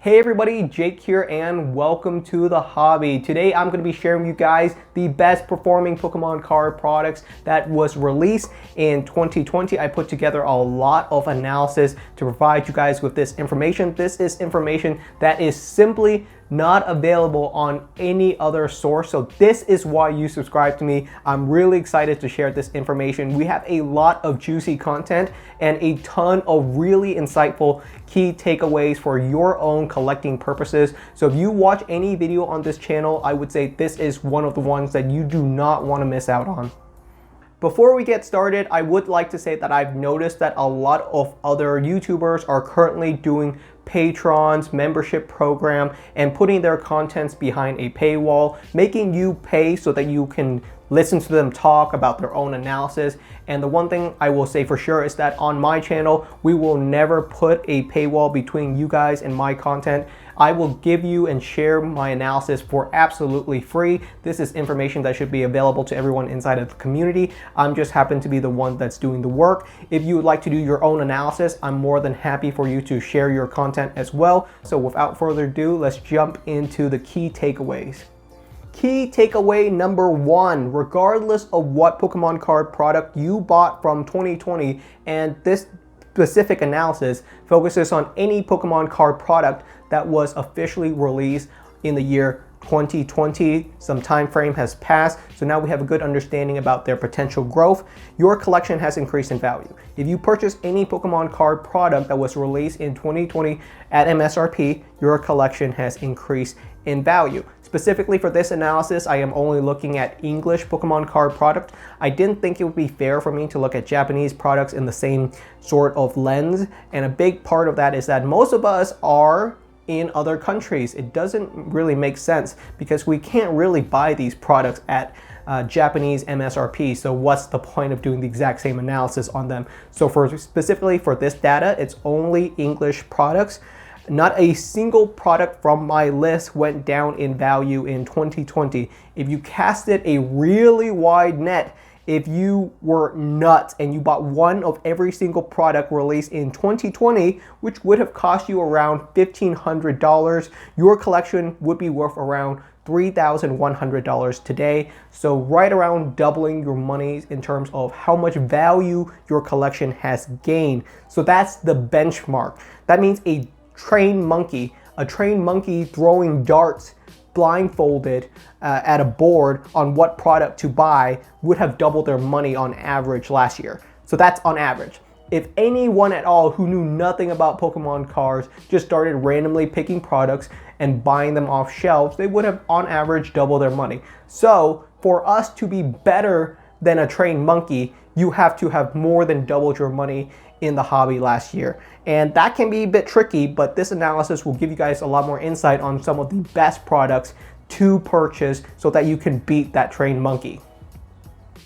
Hey everybody, Jake here and welcome to the hobby. Today I'm going to be sharing with you guys the best performing Pokemon card products that was released in 2020. I put together a lot of analysis to provide you guys with this information. This is information that is simply not available on any other source. So this is why you subscribe to me. I'm really excited to share this information. We have a lot of juicy content and a ton of really insightful key takeaways for your own collecting purposes. So if you watch any video on this channel, I would say this is one of the ones that you do not want to miss out on. Before we get started, I would like to say that I've noticed that a lot of other YouTubers are currently doing patrons, membership program, and putting their contents behind a paywall, making you pay so that you can listen to them talk about their own analysis. And the one thing I will say for sure is that on my channel, we will never put a paywall between you guys and my content. I will give you and share my analysis for absolutely free. This is information that should be available to everyone inside of the community. I'm just happen to be the one that's doing the work. If you would like to do your own analysis, I'm more than happy for you to share your content as well. So without further ado, let's jump into the key takeaways. Key takeaway number one, regardless of what Pokemon card product you bought from 2020, and this specific analysis focuses on any Pokemon card product that was officially released in the year 2020. Some time frame has passed, so now we have a good understanding about their potential growth. Your collection has increased in value. If you purchase any Pokemon card product that was released in 2020 at MSRP, your collection has increased in value. Specifically for this analysis, I am only looking at English Pokemon card product. I didn't think it would be fair for me to look at Japanese products in the same sort of lens, and a big part of that is that most of us are in other countries. It doesn't really make sense because we can't really buy these products at Japanese MSRP. So what's the point of doing the exact same analysis on them? So specifically for this data, it's only English products. Not a single product from my list went down in value in 2020. If you casted a really wide net, if you were nuts and you bought one of every single product released in 2020, which would have cost you around $1,500, your collection would be worth around $3,100 today. So right around doubling your money in terms of how much value your collection has gained. So that's the benchmark. That means a trained monkey throwing darts blindfolded at a board on what product to buy would have doubled their money on average last year. So that's on average. If anyone at all who knew nothing about Pokemon cards just started randomly picking products and buying them off shelves, they would have on average doubled their money. So for us to be better than a trained monkey, you have to have more than doubled your money in the hobby last year. And that can be a bit tricky, but this analysis will give you guys a lot more insight on some of the best products to purchase so that you can beat that trained monkey.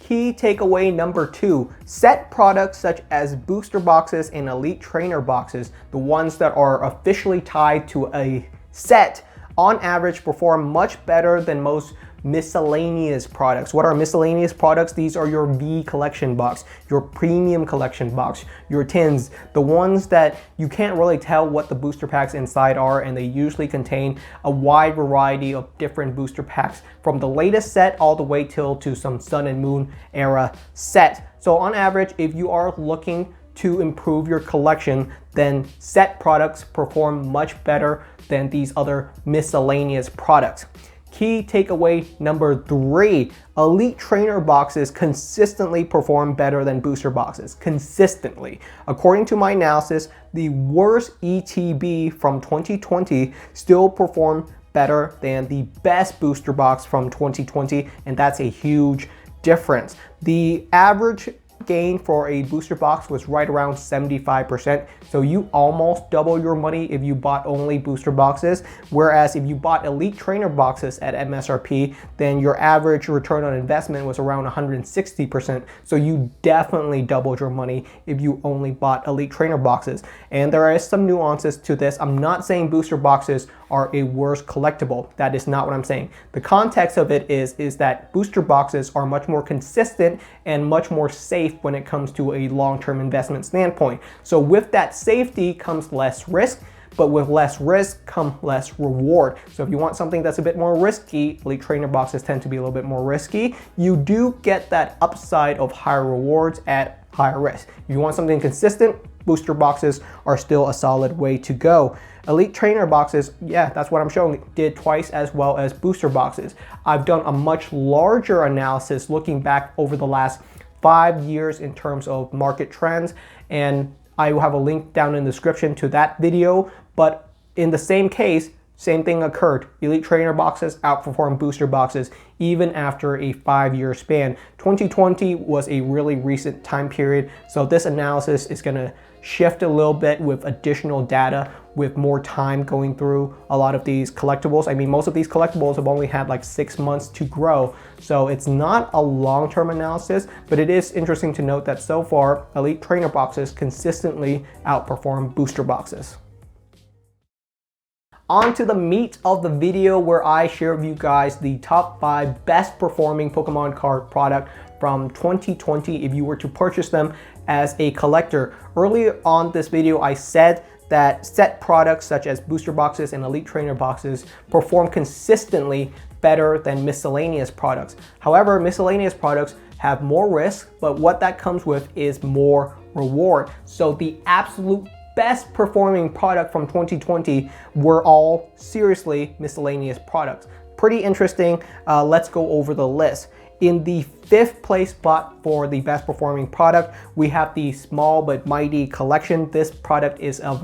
Key takeaway number two, set products such as booster boxes and elite trainer boxes, the ones that are officially tied to a set, on average perform much better than most miscellaneous products. What are miscellaneous products? These are your V collection box, your premium collection box, your tins, the ones that you can't really tell what the booster packs inside are, and they usually contain a wide variety of different booster packs from the latest set all the way to some Sun and Moon era set. So on average, if you are looking to improve your collection, then set products perform much better than these other miscellaneous products. Key takeaway number three, elite trainer boxes consistently perform better than booster boxes. Consistently. According to my analysis, the worst ETB from 2020 still perform better than the best booster box from 2020, and that's a huge difference. The average gain for a booster box was right around 75%, so you almost double your money if you bought only booster boxes, whereas if you bought elite trainer boxes at MSRP, then your average return on investment was around 160%, so you definitely doubled your money if you only bought elite trainer boxes. And there is some nuances to this. I'm not saying booster boxes are a worse collectible. That is not what I'm saying. The context of it is that booster boxes are much more consistent and much more safe when it comes to a long-term investment standpoint. So with that safety comes less risk, but with less risk come less reward. So if you want something that's a bit more risky, Elite Trainer boxes tend to be a little bit more risky. You do get that upside of higher rewards at higher risk. If you want something consistent, booster boxes are still a solid way to go. Elite Trainer boxes, yeah, that's what I'm showing, did twice as well as booster boxes. I've done a much larger analysis looking back over the last 5 years in terms of market trends, and I will have a link down in the description to that video. But in the same case, same thing occurred. Elite Trainer boxes outperformed booster boxes even after a 5-year span. 2020 was a really recent time period, so this analysis is going to shift a little bit with additional data, with more time going through a lot of these collectibles. I mean, most of these collectibles have only had like 6 months to grow, so it's not a long-term analysis, but it is interesting to note that so far, Elite Trainer boxes consistently outperform booster boxes. On to the meat of the video, where I share with you guys the top 5 best performing Pokemon card product from 2020 if you were to purchase them as a collector. Earlier on this video, I said that set products such as booster boxes and Elite Trainer boxes perform consistently better than miscellaneous products. However, miscellaneous products have more risk, but what that comes with is more reward. So the absolute best performing product from 2020 were all seriously miscellaneous products. Pretty interesting. Let's go over the list. In the 5th place spot for the best performing product, we have the Small But Mighty collection. This product is a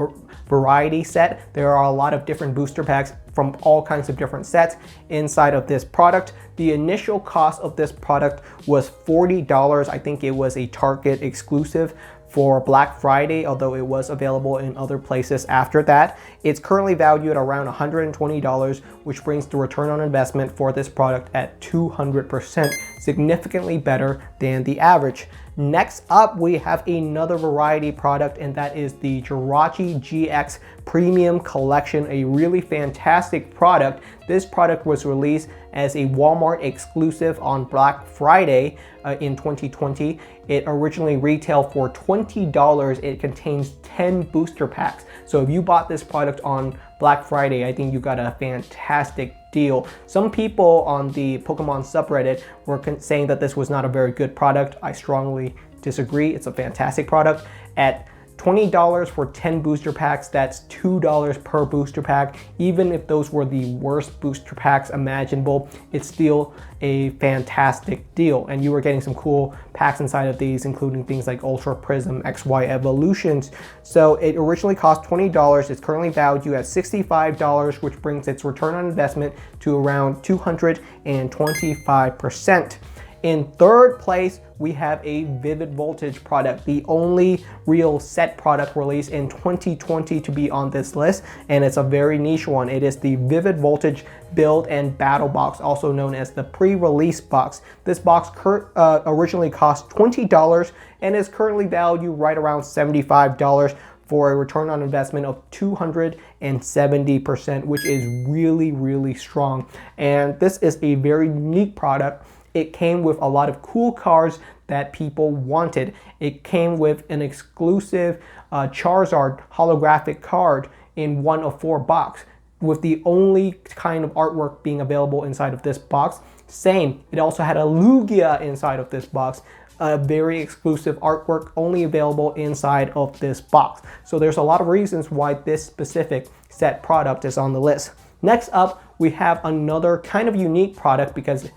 variety set. There are a lot of different booster packs from all kinds of different sets inside of this product. The initial cost of this product was $40. I think it was a Target exclusive for Black Friday, although it was available in other places after that. It's currently valued at around $120, which brings the return on investment for this product at 200%, significantly better than the average. Next up, we have another variety product, and that is the Jirachi GX Premium Collection, a really fantastic product. This product was released as a Walmart exclusive on Black Friday in 2020. It originally retailed for $20. It contains 10 booster packs. So if you bought this product on Black Friday, I think you got a fantastic deal. Some people on the Pokemon subreddit were saying that this was not a very good product. I strongly disagree. It's a fantastic product. At $20 for 10 booster packs, that's $2 per booster pack. Even if those were the worst booster packs imaginable, it's still a fantastic deal. And you were getting some cool packs inside of these, including things like Ultra Prism, XY Evolutions. So it originally cost $20. It's currently valued at $65, which brings its return on investment to around 225%. In 3rd place, we have a Vivid Voltage product, the only real set product released in 2020 to be on this list, and it's a very niche one. It is the Vivid Voltage Build and Battle Box, also known as the pre-release box. This box originally cost $20 and is currently valued right around $75 for a return on investment of 270%, which is really, really strong. And this is a very unique product. It came with a lot of cool cards that people wanted. It came with an exclusive Charizard holographic card in 1 of 4 box, with the only kind of artwork being available inside of this box. Same, it also had a Lugia inside of this box, a very exclusive artwork only available inside of this box. So there's a lot of reasons why this specific set product is on the list. Next up, we have another kind of unique product because,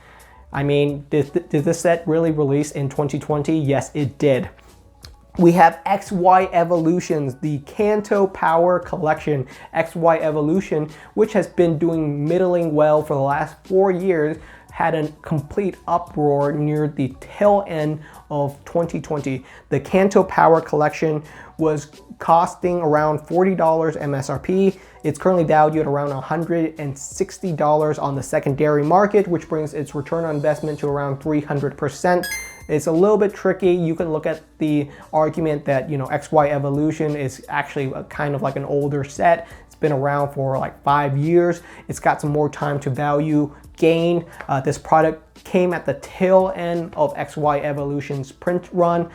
I mean, did this set really release in 2020? Yes, it did. We have XY Evolutions, the Kanto Power Collection. XY Evolution, which has been doing middling well for the last 4 years, had a complete uproar near the tail end of 2020. The Kanto Power Collection was costing around $40 MSRP. It's currently valued at around $160 on the secondary market, which brings its return on investment to around 300%. It's a little bit tricky. You can look at the argument that, you know, XY Evolution is actually kind of like an older set. It's been around for like 5 years. It's got some more time to value gain. This product came at the tail end of XY Evolution's print run.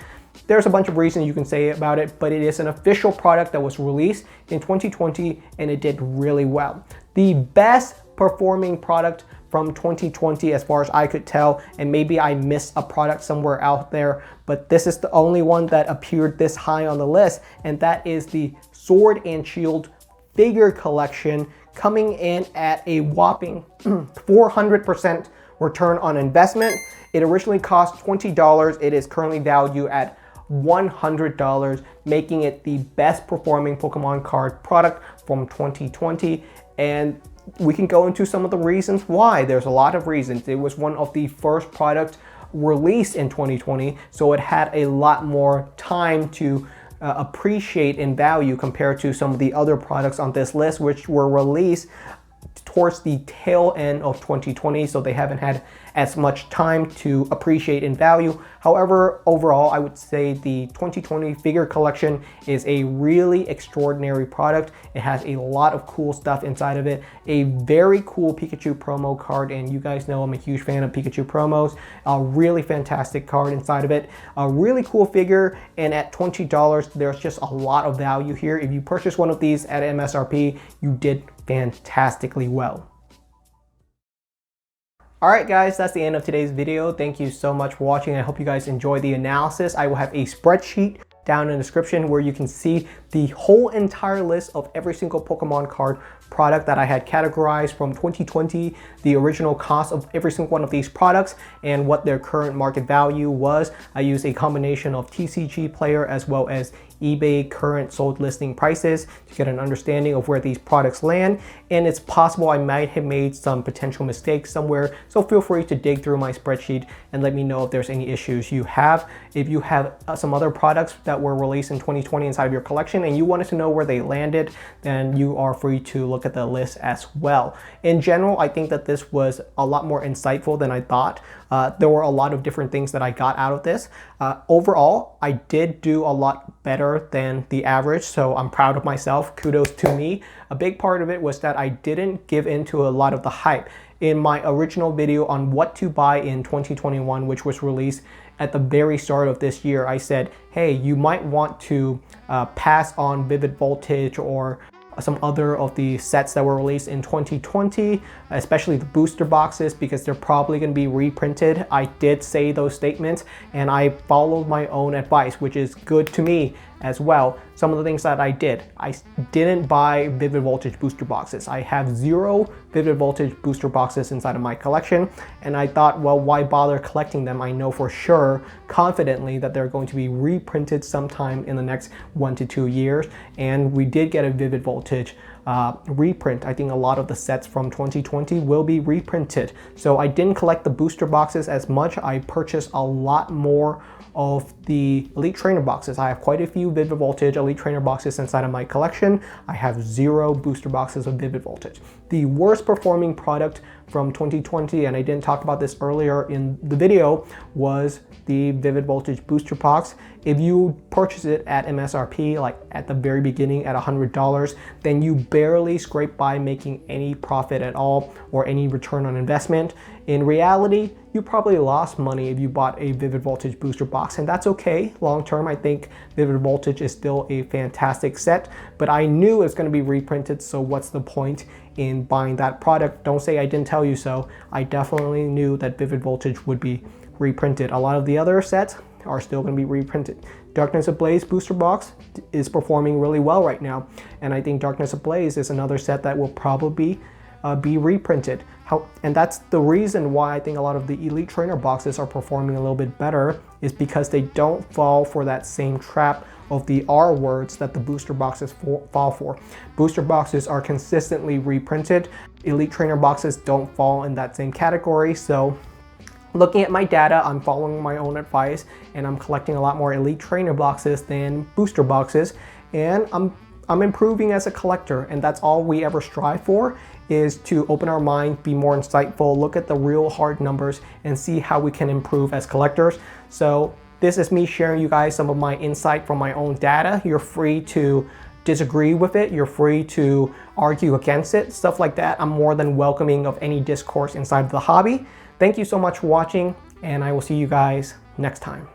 There's a bunch of reasons you can say about it, but it is an official product that was released in 2020 and it did really well. The best performing product from 2020 as far as I could tell, and maybe I missed a product somewhere out there, but this is the only one that appeared this high on the list, and that is the Sword and Shield figure collection, coming in at a whopping 400% return on investment. It originally cost $20. It is currently valued at $100, making it the best performing Pokemon card product from 2020. And we can go into some of the reasons why. There's a lot of reasons. It was one of the first products released in 2020, so it had a lot more time to appreciate in value compared to some of the other products on this list, which were released towards the tail end of 2020, so they haven't had as much time to appreciate in value. However, overall, I would say the 2020 figure collection is a really extraordinary product. It has a lot of cool stuff inside of it. A very cool Pikachu promo card, and you guys know I'm a huge fan of Pikachu promos. A really fantastic card inside of it. A really cool figure, and at $20, there's just a lot of value here. If you purchase one of these at MSRP, you did fantastically well. Alright guys, that's the end of today's video. Thank you so much for watching. I hope you guys enjoyed the analysis. I will have a spreadsheet down in the description where you can see the whole entire list of every single Pokemon card product that I had categorized from 2020, the original cost of every single one of these products, and what their current market value was. I use a combination of TCG Player as well as eBay current sold listing prices to get an understanding of where these products land. And it's possible I might have made some potential mistakes somewhere, so feel free to dig through my spreadsheet and let me know if there's any issues you have. If you have some other products that were released in 2020 inside of your collection and you wanted to know where they landed, then you are free to look at the list as well. In general, I think that this was a lot more insightful than I thought. There were a lot of different things that I got out of this. Overall, I did do a lot better than the average, so I'm proud of myself. Kudos to me. A big part of it was that I didn't give into a lot of the hype. In my original video on what to buy in 2021, which was released at the very start of this year, I said, hey, you might want to pass on Vivid Voltage or some other of the sets that were released in 2020, especially the booster boxes, because they're probably going to be reprinted. I did say those statements and I followed my own advice, which is good to me as well. Some of the things that I didn't buy Vivid Voltage booster boxes. I have 0 Vivid Voltage booster boxes inside of my collection, and I thought, well, why bother collecting them? I know for sure, confidently, that they're going to be reprinted sometime in the next 1 to 2 years, and we did get a Vivid Voltage reprint. I think a lot of the sets from 2020 will be reprinted. So I didn't collect the booster boxes as much. I purchased a lot more of the Elite Trainer boxes. I have quite a few Vivid Voltage Elite Trainer boxes inside of my collection. I have 0 booster boxes of Vivid Voltage. The worst performing product from 2020, and I didn't talk about this earlier in the video, was the Vivid Voltage booster box. If you purchase it at MSRP, like at the very beginning at $100, then you barely scrape by making any profit at all or any return on investment. In reality, you probably lost money if you bought a Vivid Voltage booster box, and that's okay. Long term, I think Vivid Voltage is still a fantastic set, but I knew it's going to be reprinted, so what's the point in buying that product? Don't say I didn't tell you so. I definitely knew that Vivid Voltage would be reprinted. A lot of the other sets are still going to be reprinted. Darkness Ablaze booster box is performing really well right now, and I think Darkness Ablaze is another set that will probably be reprinted. And that's the reason why I think a lot of the Elite Trainer boxes are performing a little bit better, is because they don't fall for that same trap of the R words that the booster boxes fall for. Booster boxes are consistently reprinted. Elite Trainer boxes don't fall in that same category. So looking at my data, I'm following my own advice, and I'm collecting a lot more Elite Trainer boxes than booster boxes, and I'm improving as a collector, and that's all we ever strive for, is to open our mind, be more insightful, look at the real hard numbers, and see how we can improve as collectors. So this is me sharing you guys some of my insight from my own data. You're free to disagree with it. You're free to argue against it, stuff like that. I'm more than welcoming of any discourse inside of the hobby. Thank you so much for watching, and I will see you guys next time.